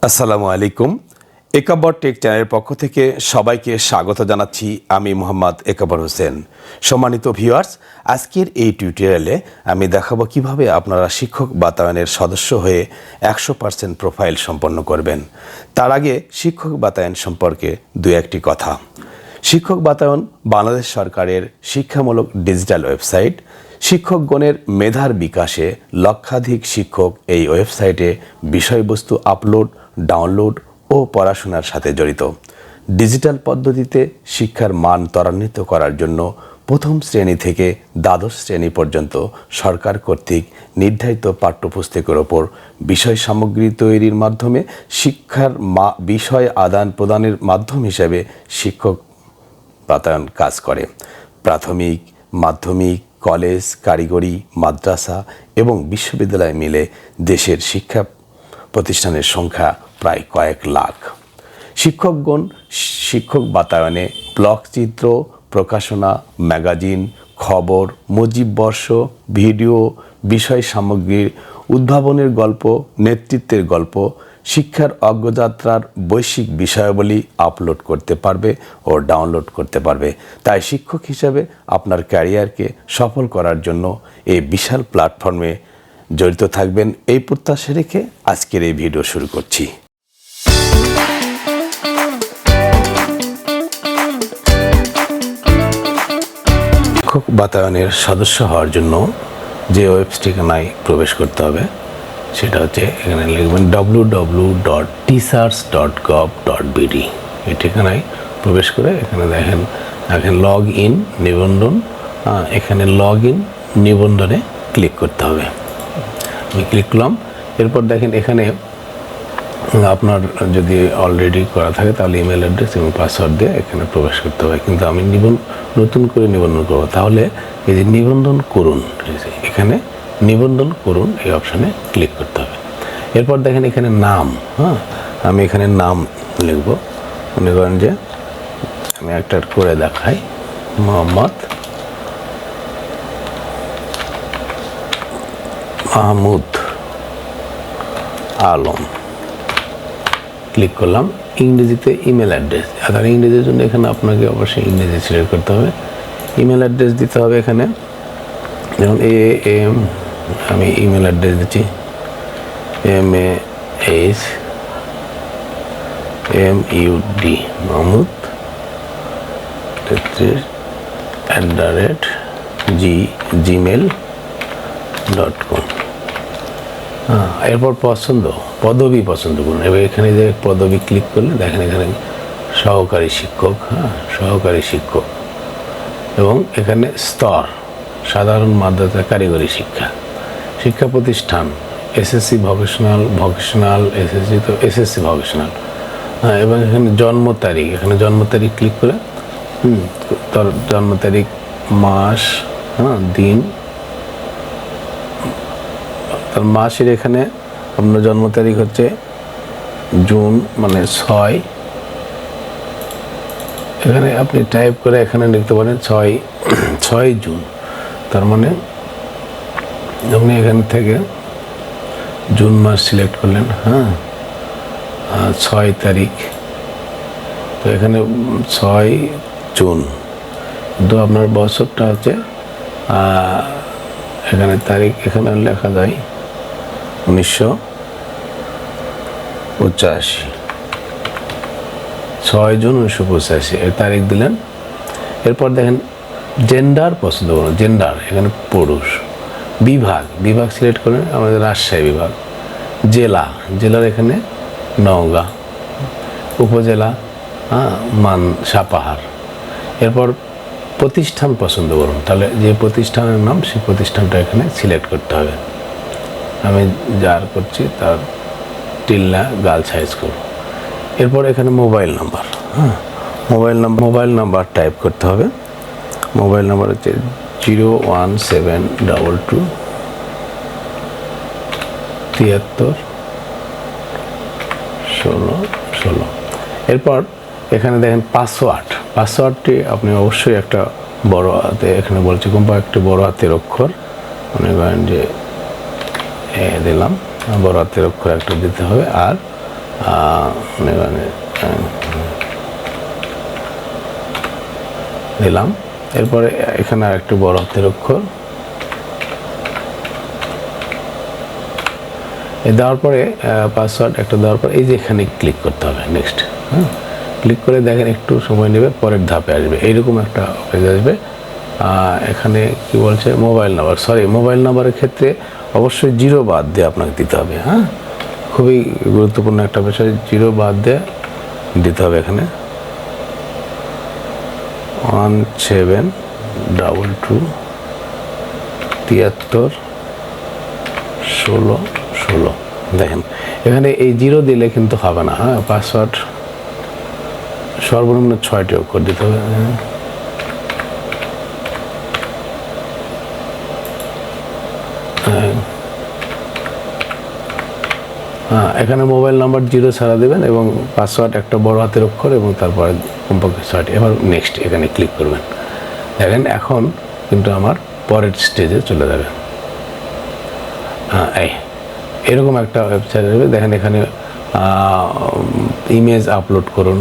আসসালামু আলাইকুম। একাব্বর টেক চ্যানেলের পক্ষ থেকে সবাইকে স্বাগত জানাচ্ছি। আমি মোহাম্মদ একabbar হোসেন। সম্মানিত ভিউয়ার্স, আজকের এই টিউটোরিয়ালে আমি দেখাবো কিভাবে আপনারা শিক্ষক বাতায়নের সদস্য হয়ে 100% প্রোফাইল সম্পন্ন করবেন। তার আগে শিক্ষক বাতায়ন সম্পর্কে দু একটি কথা। শিক্ষক বাতায়ন বাংলাদেশ সরকারের শিক্ষামূলক ডিজিটাল ওয়েবসাইট। শিক্ষকগণের মেধার বিকাশে লক্ষাধিক শিক্ষক এই ওয়েবসাইটে বিষয়বস্তু আপলোড, ডাউনলোড ও পড়াশোনার সাথে জড়িত। ডিজিটাল পদ্ধতিতে শিক্ষার মান ত্বরান্বিত করার জন্য প্রথম শ্রেণী থেকে দ্বাদশ শ্রেণী পর্যন্ত সরকার কর্তৃক নির্ধারিত পাঠ্যপুস্তকের ওপর বিষয় সামগ্রী তৈরির মাধ্যমে শিক্ষার বিষয় আদান প্রদানের মাধ্যম হিসেবে শিক্ষক বাতায়ন কাজ করে। প্রাথমিক, মাধ্যমিক, কলেজ, কারিগরি, মাদ্রাসা এবং বিশ্ববিদ্যালয় মিলে দেশের শিক্ষা প্রতিষ্ঠানের সংখ্যা প্রায় কয়েক লাখ। শিক্ষকগণ শিক্ষক বাতায়নে ব্লক চিত্র, প্রকাশনা, ম্যাগাজিন, খবর, মুজিববর্ষ, ভিডিও, বিষয় সামগ্রীর উদ্ভাবনের গল্প, নেতৃত্বের গল্প, শিক্ষার অগ্রযাত্রার বৈশ্বিক বিষয়াবলী আপলোড করতে পারবে ও ডাউনলোড করতে পারবে। তাই শিক্ষক হিসাবে আপনার ক্যারিয়ারকে সফল করার জন্য এই বিশাল প্ল্যাটফর্মে জড়িত থাকবেন এই প্রত্যাশা রেখে আজকের এই ভিডিও শুরু করছি। শিক্ষক বাতায়নের সদস্য হওয়ার জন্য যে ওয়েব ঠিকানায় প্রবেশ করতে হবে সেটা হচ্ছে, এখানে লিখবেন www.teachers.gov.bd। এই ঠিকানায় প্রবেশ করে এখানে দেখেন লগ ইন নিবন্ধন, এখানে লগ ইন নিবন্ধনে ক্লিক করতে হবে। আমি ক্লিক করলাম। এরপর দেখেন এখানে আপনার যদি অলরেডি করা থাকে তাহলে ইমেল অ্যাড্রেস এবং পাসওয়ার্ড দিয়ে এখানে প্রবেশ করতে হবে। কিন্তু আমি নতুন করে নিবন্ধন করব, তাহলে এই যে নিবন্ধন করুন, এখানে নিবন্ধন করুন এই অপশানে ক্লিক করতে হবে। এরপর দেখেন এখানে নাম, আমি এখানে নাম লিখব। মনে করেন যে আমি একটা করে দেখাই, মোহাম্মদ মাহমুদ আলম। ক্লিক করলাম। ইংরেজিতে ইমেল অ্যাড্রেস, আর ইংরেজির জন্য এখানে আপনাকে অবশ্যই ইংরেজি সিলেক্ট করতে হবে। ইমেল অ্যাড্রেস দিতে হবে এখানে, যেমন আমি ইমেল অ্যাড্রেস দিচ্ছি MAHMUD মাহমুদ 33@gmail.com। এরপর পদবি পছন্দ করুন। এবার এখানে যে পদবি ক্লিক করলে দেখেন এখানে সহকারী শিক্ষক, সহকারী শিক্ষক, এবং এখানে স্তর সাধারণ, মাদ্রাসা, কারিগরি শিক্ষা, শিক্ষা প্রতিষ্ঠান SSC ভোকেশনাল, SSC তো SSC ভোকেশনাল, এবং এখানে জন্ম তারিখ, এখানে জন্ম তারিখ ক্লিক করে তার জন্ম তারিখ, মাস, দিন, তার মাসের এখানে আপনার জন্ম তারিখ হচ্ছে জুন, মানে 6। এখানে আপনি টাইপ করে এখানে লিখতে পারেন 6 জুন। তার মানে আপনি এখান থেকে জুন মাস সিলেক্ট করলেন, 6 তারিখ, তো এখানে 6 জুন। কিন্তু আপনার বছরটা হচ্ছে, এখানে তারিখ এখানে লেখা যায় 1985, 6 জুন 1985 এর তারিখ দিলেন। এরপর দেখেন জেন্ডার পছন্দ করুন, জেন্ডার এখানে পুরুষ। বিভাগ সিলেক্ট করেন, আমাদের রাজশাহী বিভাগ। জেলার এখানে নওগাঁ। উপজেলা সাপাহার। এরপর প্রতিষ্ঠান পছন্দ করুন, তাহলে যে প্রতিষ্ঠানের নাম সেই প্রতিষ্ঠানটা এখানে সিলেক্ট করতে হবে। আমি যার করছি তার টিল্লা গার্লস হাই স্কুল। এরপর এখানে mobile number, mobile number type করতে হবে। মোবাইল নাম্বার হচ্ছে 01722 73 16। এরপর এখানে দেখেন পাসওয়ার্ডটি আপনি অবশ্যই একটা বড় হাতে, এখানে বলছি একটা বড় হাতের অক্ষর, মনে করেন যে দিলাম, বড় হাতের অক্ষর একটা দিতে হবে। আর দিলাম। এরপরে এখানে আর একটু বড় হাতের অক্ষর দেওয়ার পরে পাসওয়ার্ড একটা দেওয়ার পর এই যে এখানে ক্লিক করতে হবে নেক্সট। ক্লিক করে দেখেন একটু সময় নেবে, পরের ধাপে আসবে, এইরকম একটা পেজ আসবে। এখানে কি বলছে মোবাইল নাম্বার, মোবাইল নাম্বারের ক্ষেত্রে অবশ্যই 0 বাদ দিয়ে আপনাকে দিতে হবে। খুবই গুরুত্বপূর্ণ একটা বিষয়, 0 বাদ দিয়ে দিতে হবে। এখানে 1722 73 16 16। দেখেন এখানে এই 0 দিলে কিন্তু হবে না। পাসওয়ার্ড সর্বনিম্ন 6টি অক্ষর দিতে হবে। এখানে মোবাইল নাম্বার 0 ছাড়া দেবেন এবং পাসওয়ার্ড একটা বড় হাতের অক্ষর এবং তারপরে কমপক্ষে 6টি। এবার নেক্সট এখানে ক্লিক করবেন। দেখেন এখন কিন্তু আমার পরের স্টেজে চলে যাবে। এরকম একটা ওয়েবসাইট আসবে। দেখেন এখানে ইমেজ আপলোড করুন।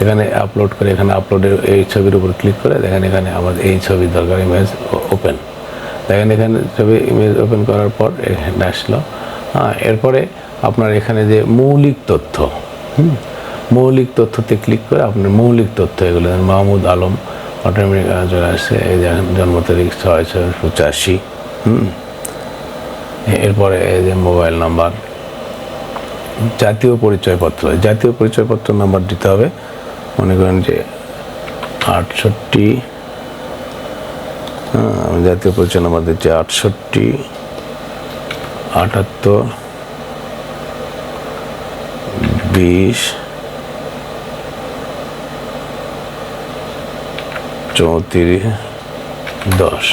এখানে আপলোড করে এখানে আপলোডের এই ছবির উপর ক্লিক করে দেখেন এখানে আমাদের এই ছবির দরকার, ইমেজ ওপেন। দেখেন এখানে ছবি ইমেজ ওপেন করার পর এখানে আসলো। এরপরে আপনার এখানে যে মৌলিক তথ্য, মৌলিক তথ্যতে ক্লিক করে আপনার মৌলিক তথ্য এগুলো মাহমুদ আলম অটোমেটিক চলে আসছে। এই দেখেন জন্ম তারিখ 6/6/85। এরপরে এই যে মোবাইল নাম্বার, জাতীয় পরিচয়পত্র, জাতীয় পরিচয়পত্র নাম্বার দিতে হবে। মনে করেন যে 68, আমি জাতীয় পরিচয় নাম্বার দিচ্ছি 68 78 20 34 10।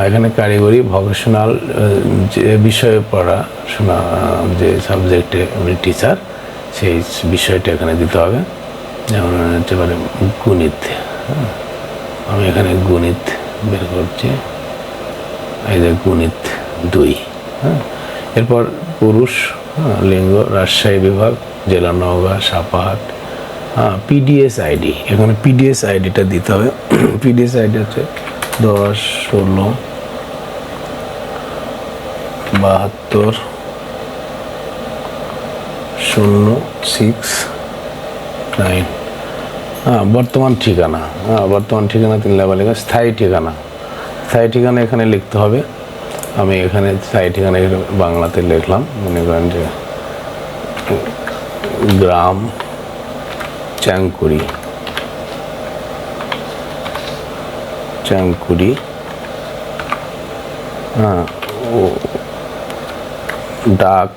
এখানে কারিগরি ভকেশনাল যে বিষয়ে পড়াশোনা, যে সাবজেক্টে উনি টিচার, সেই বিষয়টা এখানে দিতে হবে। যেমন হতে পারে গণিত। আমি এখানে গণিত বের করছি, এই যে গণিত 2। এরপর পুরুষ, লিঙ্গ রাজশাহী বিভাগ, জেলা নওগাঁ, সাপাহাট। পিডিএস আইডি, এখানে পিডিএস আইডিটা দিতে হবে। পিডিএস আইডি হচ্ছে 10 16 72 069। বর্তমান ঠিকানা, বর্তমান ঠিকানা 3 লেখা। স্থায়ী ঠিকানা, স্থায়ী ঠিকানা এখানে লিখতে হবে। আমি এখানে স্থায়ী ঠিকানা বাংলাতে লিখলাম। মনে করেন যে গ্রাম চ্যাংকুড়ি, চ্যাংকুড়ি। ডাক,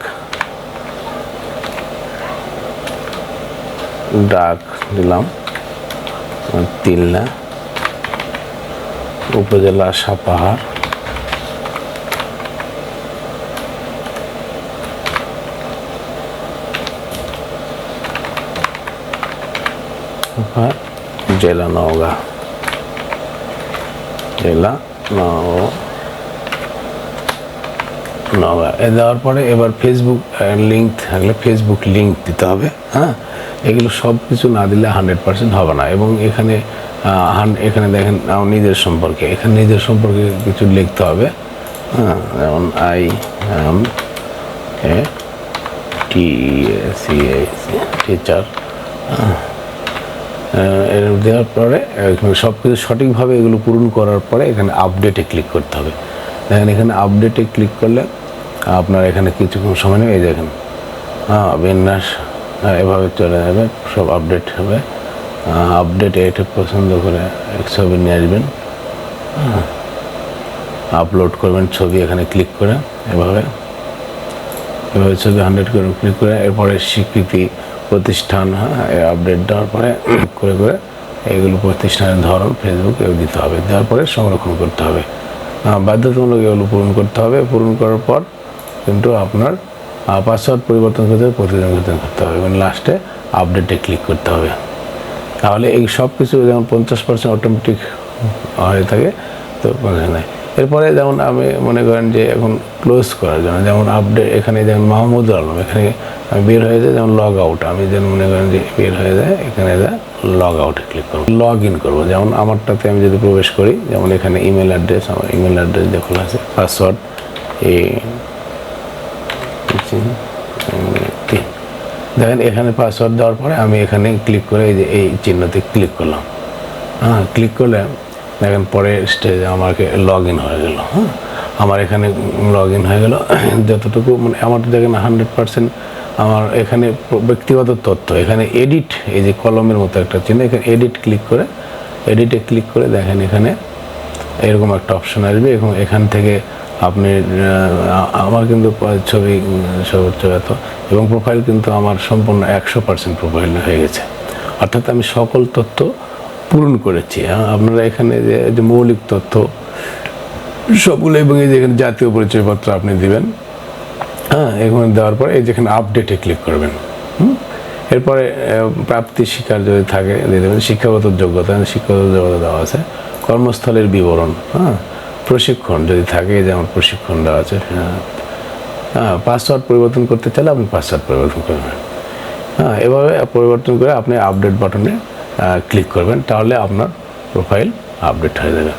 ডাক দিলাম তিলনা, উপজেলা সাপাহার, জেলা নওগাঁ, জেলা নওগাঁ। এ দেওয়ার পরে এবার ফেসবুক লিঙ্ক থাকলে ফেসবুক লিঙ্ক দিতে হবে। এগুলো সব কিছু না দিলে 100% হবে না। এবং এখানে এখানে দেখেন নিজের সম্পর্কে, এখানে নিজের সম্পর্কে কিছু লিখতে হবে। যেমন টিচার। এর দেওয়ার পরে সব কিছু সঠিকভাবে এগুলো পূরণ করার পরে এখানে আপডেটে ক্লিক করতে হবে। দেখেন এখানে আপডেটে ক্লিক করলে আপনার এখানে কিছুক্ষণ সময় নেই। এই দেখেন বিন্যাস এভাবে চলে যাবে, সব আপডেট হবে। আপডেট এটা পছন্দ করে এক ছবি নিয়ে আসবেন, আপলোড করবেন ছবি এখানে ক্লিক করে। এভাবে ছবি 100 করে ক্লিক করে এরপরে স্বীকৃতি প্রতিষ্ঠান, আপডেট দেওয়ার পরে করে করে এইগুলো প্রতিষ্ঠানের ধরন ফেসবুক দিতে হবে। দেওয়ার পরে সংরক্ষণ করতে হবে। বাধ্যতামূলক এগুলো পূরণ করতে হবে। পূরণ করার পর কিন্তু আপনার পাসওয়ার্ড পরিবর্তন করতে হবে, প্রতিদিন করতে হবে এবং লাস্টে আপডেটে ক্লিক করতে হবে। তাহলে এই সব কিছু যেমন 50% অটোমেটিক হয়ে থাকে, তো 50 নাই। এরপরে যেমন আমি মনে করেন যে এখন ক্লোজ করার জন্য, যেমন আপডেট এখানে যেমন মাহমুদ আলম, এখানে আমি বের হয়ে যায়, যেমন লগ আউট, আমি যেন মনে করেন যে বের হয়ে যায়, এখানে যা লগ আউটে ক্লিক করবো, লগ ইন করবো। যেমন আমারটাতে আমি যদি প্রবেশ করি, যেমন এখানে ইমেল অ্যাড্রেস, আমার ইমেল অ্যাড্রেস যখন আছে, পাসওয়ার্ড দেখেন এখানে পাসওয়ার্ড দেওয়ার পরে আমি এখানে ক্লিক করে এই যে এই চিহ্নতে ক্লিক করলাম। হ্যাঁ, ক্লিক করলে দেখেন পরে স্টেজে আমাকে লগ ইন হয়ে গেল। হ্যাঁ, আমার এখানে লগ ইন হয়ে গেল। যতটুকু মানে আমার দেখেন 100% আমার এখানে ব্যক্তিগত তথ্য, এখানে এডিট, এই যে কলমের মতো একটা চিহ্ন, এখানে এডিট ক্লিক করে, এডিটে ক্লিক করে দেখেন এখানে এরকম একটা অপশন আসবে এবং এখান থেকে আপনি আমার কিন্তু ছবি সর্বোচ্চ এত এবং প্রোফাইল কিন্তু আমার সম্পূর্ণ 100% প্রোফাইল হয়ে গেছে, অর্থাৎ আমি সকল তথ্য পূরণ করেছি। আপনারা এখানে যে মৌলিক তথ্য সবগুলো এবং এই যেখানে জাতীয় পরিচয়পত্র আপনি দিবেন। হ্যাঁ, এখানে দেওয়ার পরে এই যেখানে আপডেটে ক্লিক করবেন। এরপরে প্রাপ্তি শিকার যদি থাকে দিয়ে দেবেন, শিক্ষাগত যোগ্যতা, শিক্ষাগত যোগ্যতা দেওয়া আছে, কর্মস্থলের বিবরণ, হ্যাঁ, প্রশিক্ষণ যদি থাকে, যেমন প্রশিক্ষণ দেওয়া আছে। হ্যাঁ, পাসওয়ার্ড পরিবর্তন করতে চাইলে আপনি পাসওয়ার্ড পরিবর্তন করবেন। হ্যাঁ, এভাবে পরিবর্তন করে আপনি আপডেট বাটনে ক্লিক করবেন, তাহলে আপনার প্রোফাইল আপডেট হয়ে যাবে।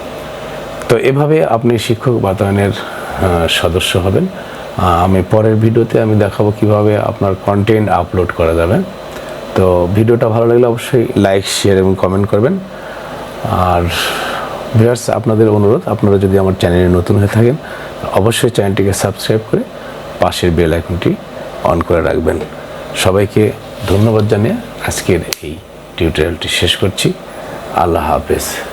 তো এভাবে আপনি শিক্ষক বাতায়নের সদস্য হবেন। আমি পরের ভিডিওতে আমি দেখাবো কিভাবে আপনার কন্টেন্ট আপলোড করা যাবে। তো ভিডিওটা ভালো লাগলে অবশ্যই লাইক, শেয়ার এবং কমেন্ট করবেন। আর ভিউয়ার্স, আপনাদের অনুরোধ, আপনারা যদি আমার চ্যানেলে নতুন হয়ে থাকেন অবশ্যই চ্যানেলটিকে সাবস্ক্রাইব করে পাশের বেল আইকনটি অন করে রাখবেন। সবাইকে ধন্যবাদ জানিয়ে আজকের এই টিউটোরিয়ালটি শেষ করছি। আল্লাহ হাফেজ।